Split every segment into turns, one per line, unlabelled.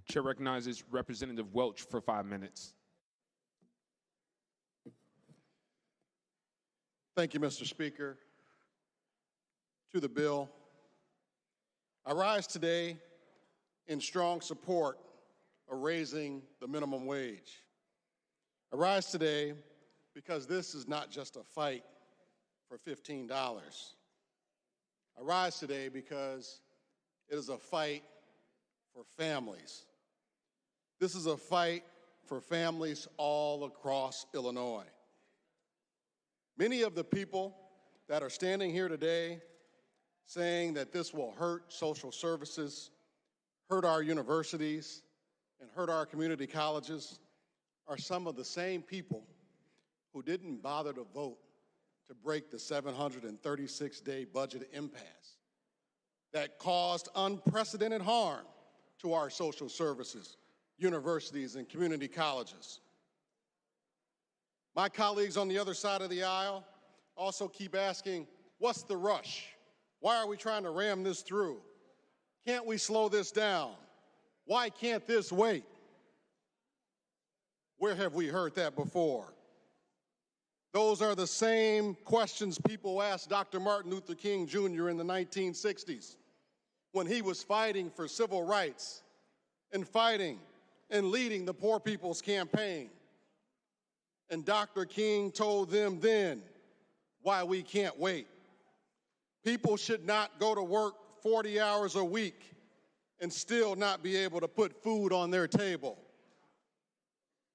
Chair recognizes Representative Welch for 5 minutes.
Thank you, Mr. Speaker. To the bill, I rise today in strong support of raising the minimum wage. I rise today because this is not just a fight for $15. I rise today because it is a fight for families. This is a fight for families all across Illinois. Many of the people that are standing here today saying that this will hurt social services, hurt our universities, and hurt our community colleges are some of the same people who didn't bother to vote to break the 736-day budget impasse that caused unprecedented harm to our social services, universities, and community colleges. My colleagues on the other side of the aisle also keep asking, what's the rush? Why are we trying to ram this through? Can't we slow this down? Why can't this wait? Where have we heard that before? Those are the same questions people asked Dr. Martin Luther King Jr. in the 1960s when he was fighting for civil rights and fighting and leading the Poor People's Campaign. And Dr. King told them then why we can't wait. People should not go to work 40 hours a week and still not be able to put food on their table.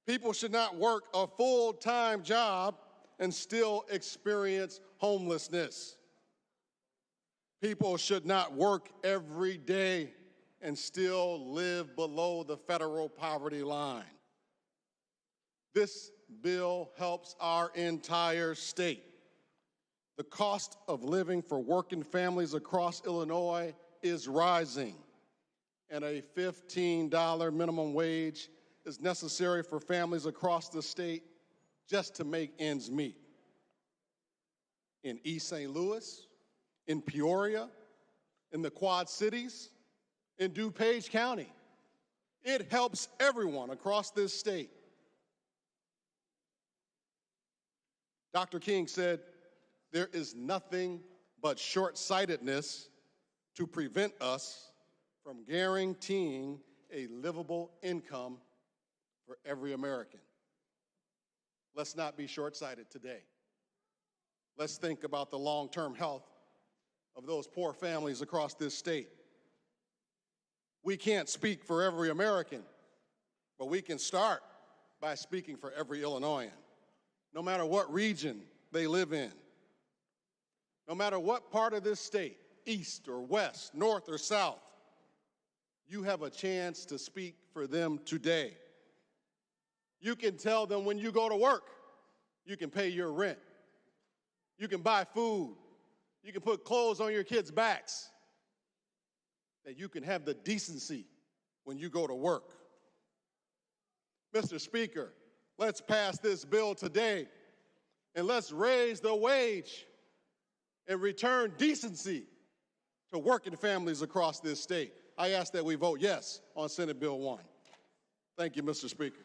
People should not work a full-time job and still experience homelessness. People should not work every day and still live below the federal poverty line. This bill helps our entire state. The cost of living for working families across Illinois is rising, and a $15 minimum wage is necessary for families across the state just to make ends meet. In East St. Louis, in Peoria, in the Quad Cities, in DuPage County, it helps everyone across this state. Dr. King said, there is nothing but short-sightedness to prevent us from guaranteeing a livable income for every American. Let's not be short-sighted today. Let's think about the long-term health of those poor families across this state. We can't speak for every American, but we can start by speaking for every Illinoisan, no matter what region they live in. No matter what part of this state, east or west, north or south, you have a chance to speak for them today. You can tell them when you go to work, you can pay your rent. You can buy food. You can put clothes on your kids' backs. That you can have the decency when you go to work. Mr. Speaker, let's pass this bill today, and let's raise the wage and return decency to working families across this state. I ask that we vote yes on Senate Bill 1. Thank you, Mr. Speaker.